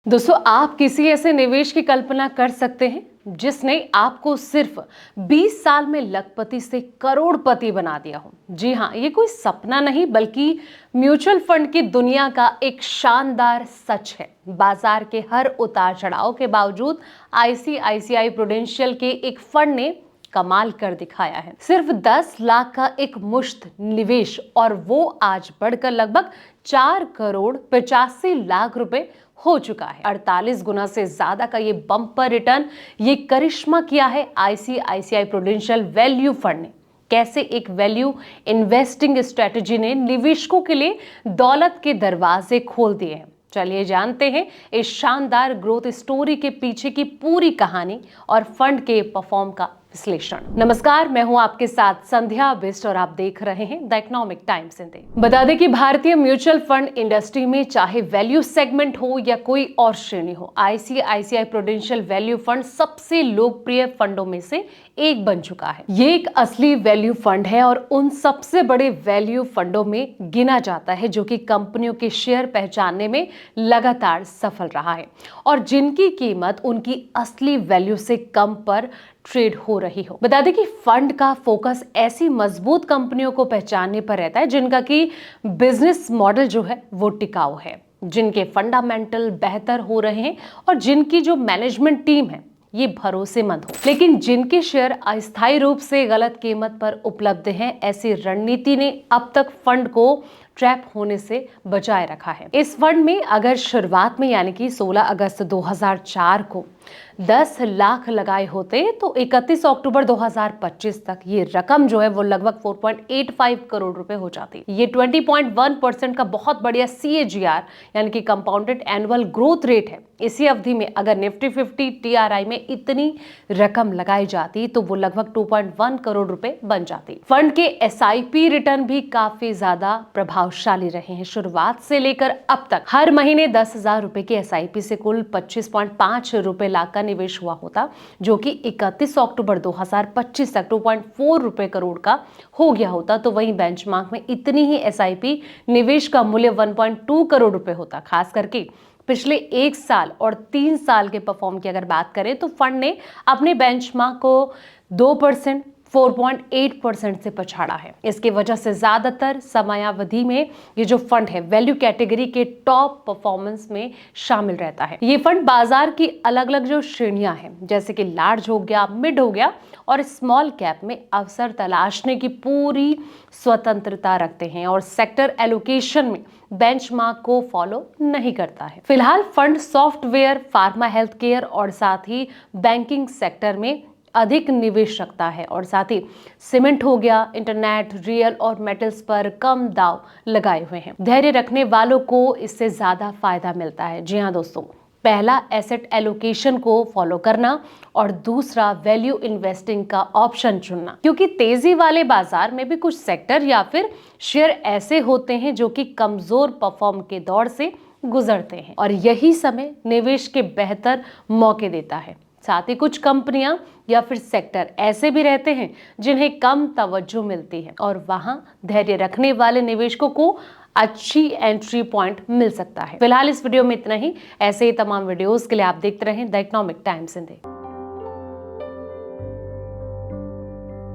दोस्तों, आप किसी ऐसे निवेश की कल्पना कर सकते हैं जिसने आपको सिर्फ 20 साल में लखपति से करोड़पति बना दिया हो। जी हाँ, ये कोई सपना नहीं बल्कि म्यूचुअल फंड की दुनिया का एक शानदार सच है। बाजार के हर उतार चढ़ाव के बावजूद आईसीआईसीआई प्रूडेंशियल के एक फंड ने कमाल कर दिखाया है। सिर्फ 10 लाख का एक मुश्त निवेश और वो आज बढ़कर लगभग 4 करोड़ 85 लाख रुपए हो चुका है। 48 गुना से ज्यादा का ये बम्पर रिटर्न, ये करिश्मा किया है आईसीआईसीआई प्रूडेंशियल वैल्यू फंड ने। कैसे एक वैल्यू इन्वेस्टिंग स्ट्रेटजी ने निवेशकों के लिए दौलत के दरवाजे खोल दिए हैं। चलिए जानते हैं इस शानदार ग्रोथ स्टोरी के पीछे की पूरी कहानी और फंड के परफॉर्म का विश्लेषण। नमस्कार, मैं हूं आपके साथ संध्या बिस्ट और आप देख रहे हैं द इकोनॉमिक टाइम्स हिंदी। बता दें कि भारतीय म्यूचुअल फंड इंडस्ट्री में चाहे वैल्यू सेगमेंट हो या कोई और श्रेणी हो, आईसीआईसीआई प्रूडेंशियल वैल्यू फंड सबसे लोकप्रिय फंडों में से एक बन चुका है। ये एक असली वैल्यू फंड है और उन सबसे बड़े वैल्यू फंडों में गिना जाता है जो कि कंपनियों के शेयर पहचानने में लगातार सफल रहा है और जिनकी कीमत उनकी असली वैल्यू से कम पर ट्रेड हो रही हो। बता दें कि फंड का फोकस ऐसी मजबूत कंपनियों को पहचानने पर रहता है जिनका की बिजनेस मॉडल जो है वो टिकाऊ है, जिनके फंडामेंटल बेहतर हो रहे हैं और जिनकी जो मैनेजमेंट टीम है ये भरोसेमंद हो। लेकिन जिनके शेयर अस्थायी रूप से गलत कीमत पर उपलब्ध हैं, ऐसी रणनीति ने अब तक फंड को ट्रैप होने से बचाए रखा है। इस फंड में अगर शुरुआत में यानी कि 16 अगस्त 2004 को 10 लाख लगाए होते तो 31 अक्टूबर 2025 तक ये रकम जो है वो लगभग 4.85 करोड़ रुपए हो जाती। ये 20.1% का बहुत बढ़िया CAGR यानी कि कंपाउंडेड एनुअल ग्रोथ रेट है। इसी अवधि में अगर निफ्टी 50 TRI में इतनी रकम लगाई जाती तो वो लगभग 2.1 करोड़ रुपए बन जाती। फंड के SIP रिटर्न भी काफी ज्यादा प्रभावशाली रहे हैं। शुरुआत से लेकर अब तक हर महीने 10,000 रुपए के SIP से कुल 25.5 रुपए लाख का निवेश हुआ होता, जो कि 31 अक्टूबर 2025 तक 2.4 रुपए करोड़ का हो गया होता। तो वहीं बेंचमार्क में इतनी ही SIP निवेश का मूल्य 1.2 करोड़ रुपए होता। खास करके पिछले 1 साल और 3 साल के परफॉर्म की अगर बात करें तो फंड ने अपने बेंचमार्क को 2%, 4.8% से पछाड़ा है। इसकी वजह से ज्यादातर समयावधि में ये जो फंड है वैल्यू कैटेगरी के टॉप परफॉर्मेंस में शामिल रहता है। ये फंड बाजार की अलग अलग जो श्रेणियां हैं जैसे कि लार्ज हो गया, मिड हो गया और स्मॉल कैप में अवसर तलाशने की पूरी स्वतंत्रता रखते हैं और सेक्टर एलोकेशन में बेंचमार्क को फॉलो नहीं करता है। फिलहाल fund software, pharma health care और साथ ही बैंकिंग सेक्टर में अधिक निवेश रखता है और साथ ही सीमेंट हो गया, इंटरनेट, रियल और मेटल्स पर कम दाव लगाए हुए हैं। धैर्य रखने वालों को इससे ज्यादा फायदा मिलता है। जी हाँ दोस्तों, पहला एसेट एलोकेशन को फॉलो करना और दूसरा वैल्यू इन्वेस्टिंग का ऑप्शन चुनना, क्योंकि तेजी वाले बाजार में भी कुछ सेक्टर या फिर शेयर ऐसे होते हैं जो कि कमजोर परफॉर्म के दौर से गुजरते हैं और यही समय निवेश के बेहतर मौके देता है। साथ ही कुछ कंपनियां या फिर सेक्टर ऐसे भी रहते हैं जिन्हें कम तवज्जो मिलती है और वहां धैर्य रखने वाले निवेशकों को अच्छी एंट्री पॉइंट मिल सकता है। फिलहाल इस वीडियो में इतना ही। ऐसे ही तमाम वीडियोस के लिए आप देखते रहें द इकोनॉमिक टाइम्स हिंदी।